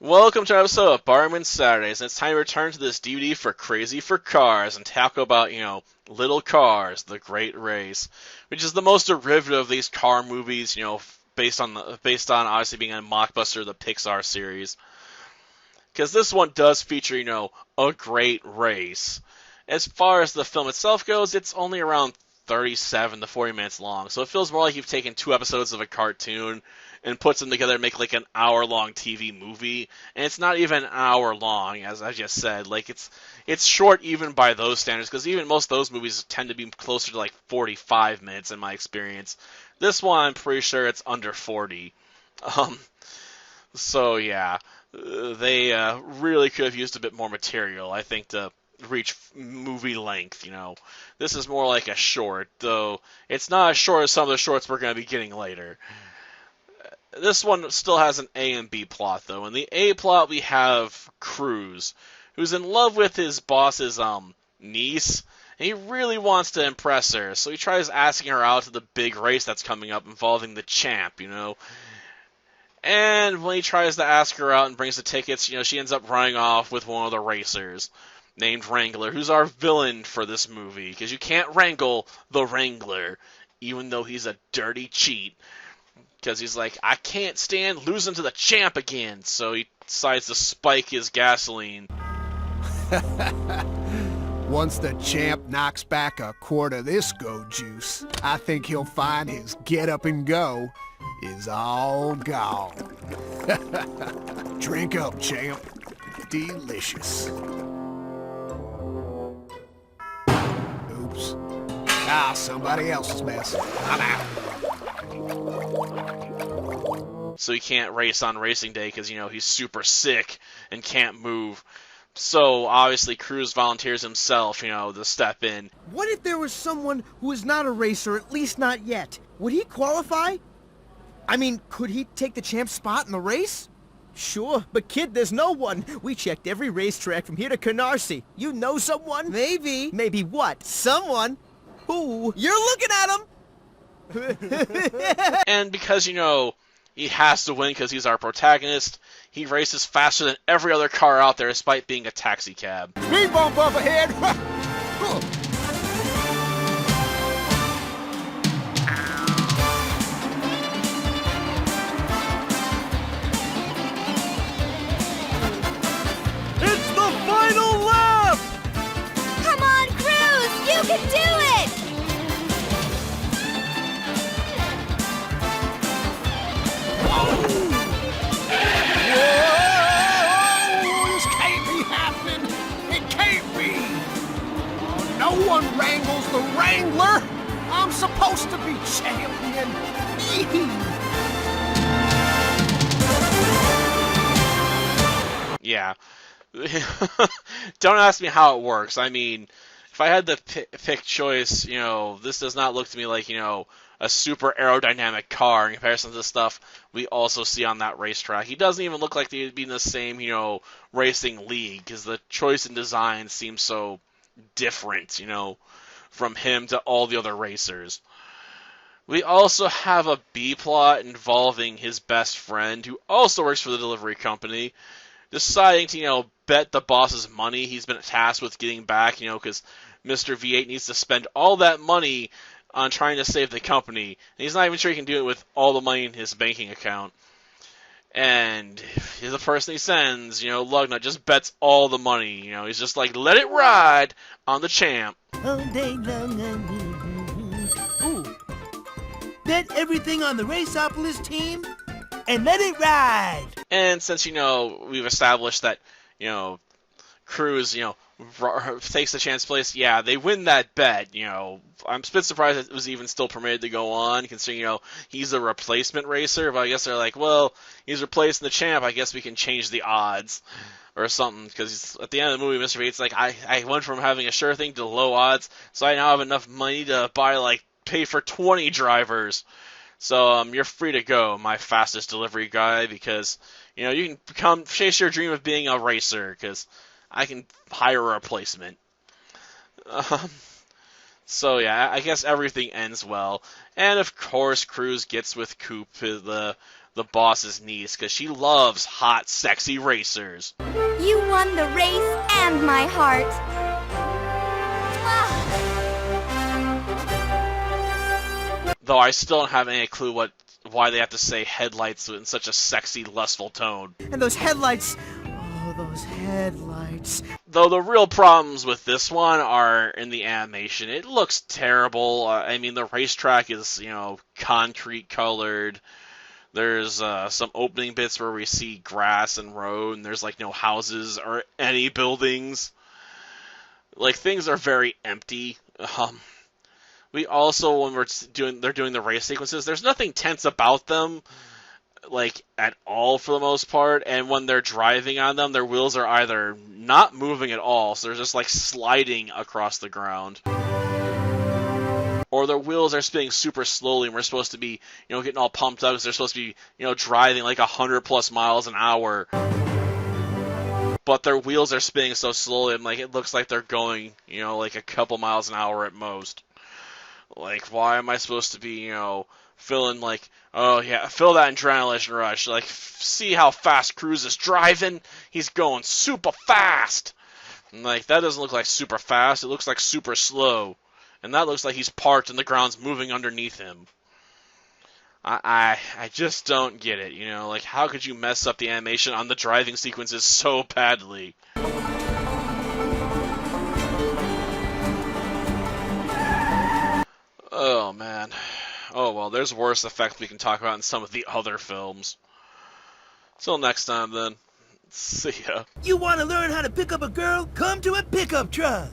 Welcome to an episode of Barman Saturdays, and it's time to return to this DVD for Crazy for Cars and talk about, Little Cars, The Great Race, which is the most derivative of these car movies, based on obviously being a mockbuster of the Pixar series. Because this one does feature, a great race. As far as the film itself goes, it's only around 37 to 40 minutes long, so it feels more like you've taken two episodes of a cartoon and puts them together to make like an hour-long TV movie, and it's not even an hour long, as I just said. Like it's short even by those standards, because even most of those movies tend to be closer to like 45 minutes in my experience. This one, I'm pretty sure it's under 40. Um, so yeah, they really could have used a bit more material, I think, to reach movie length. This is more like a short, though it's not as short as some of the shorts we're going to be getting later. This one still has an A and B plot, though. In the A plot, we have Cruz, who's in love with his boss's niece, and he really wants to impress her, so he tries asking her out to the big race that's coming up involving the champ, And when he tries to ask her out and brings the tickets, she ends up running off with one of the racers, named Wrangler, who's our villain for this movie, because you can't wrangle the Wrangler, even though he's a dirty cheat. Because he's like, I can't stand losing to the champ again, so he decides to spike his gasoline. Once the champ knocks back a quart of this go juice, I think he'll find his get up and go is all gone. Drink up, champ. Delicious. Oops. Somebody else's mess. I'm out. So he can't race on racing day because, he's super sick and can't move. So, obviously, Cruz volunteers himself, to step in. What if there was someone who is not a racer, at least not yet? Would he qualify? I mean, could he take the champ's spot in the race? Sure, but kid, there's no one. We checked every racetrack from here to Canarsie. You know someone? Maybe. Maybe what? Someone? Who? You're looking at him! And because, he has to win because he's our protagonist, he races faster than every other car out there despite being a taxi cab. Speed bump up ahead! It's the final lap! Come on, Cruz! You can do it! This can't be happening! It can't be! No one wrangles the Wrangler! I'm supposed to be champion! Yeah. Don't ask me how it works. I mean, if I had the pick choice, this does not look to me like, a super aerodynamic car in comparison to the stuff we also see on that racetrack. He doesn't even look like they'd be in the same, racing league, because the choice in design seems so different, from him to all the other racers. We also have a B plot involving his best friend, who also works for the delivery company, deciding to, bet the boss's money he's been tasked with getting back, because Mr. V8 needs to spend all that money on trying to save the company. And he's not even sure he can do it with all the money in his banking account. And the person he sends, Lugnut, just bets all the money. He's just like, let it ride on the champ. All day long. Ooh. Bet everything on the Raceopolis team and let it ride. And since, we've established that, Cruz, takes the chance place, yeah, they win that bet, I'm a bit surprised it was even still permitted to go on, considering, he's a replacement racer, but I guess they're like, well, he's replacing the champ, I guess we can change the odds, or something, because at the end of the movie, Mr. Bates like, I went from having a sure thing to low odds, so I now have enough money to pay for 20 drivers. So, you're free to go, my fastest delivery guy, because, you can chase your dream of being a racer, because I can hire a replacement. So yeah, I guess everything ends well. And of course, Cruz gets with Coop, the the boss's niece, because she loves hot, sexy racers. You won the race and my heart. Though I still don't have any clue why they have to say headlights in such a sexy, lustful tone. And those headlights... Oh, those headlights. Though the real problems with this one are in the animation. It looks terrible. I mean, the racetrack is, concrete colored. There's some opening bits where we see grass and road, and there's, no houses or any buildings. Things are very empty. We also, when they're doing the race sequences, there's nothing tense about them, at all for the most part. And when they're driving on them, their wheels are either not moving at all, so they're just sliding across the ground, or their wheels are spinning super slowly, and we're supposed to be, getting all pumped up because they're supposed to be, driving 100+ miles an hour. But their wheels are spinning so slowly, and it looks like they're going, a couple miles an hour at most. Why am I supposed to be, feeling oh yeah, feel that adrenaline rush. See how fast Cruz is driving? He's going super fast. And, that doesn't look like super fast. It looks like super slow. And that looks like he's parked and the ground's moving underneath him. I just don't get it, how could you mess up the animation on the driving sequences so badly? Oh, man. Oh, well, there's worse effects we can talk about in some of the other films. Till next time, then. See ya. You want to learn how to pick up a girl? Come to a pickup truck.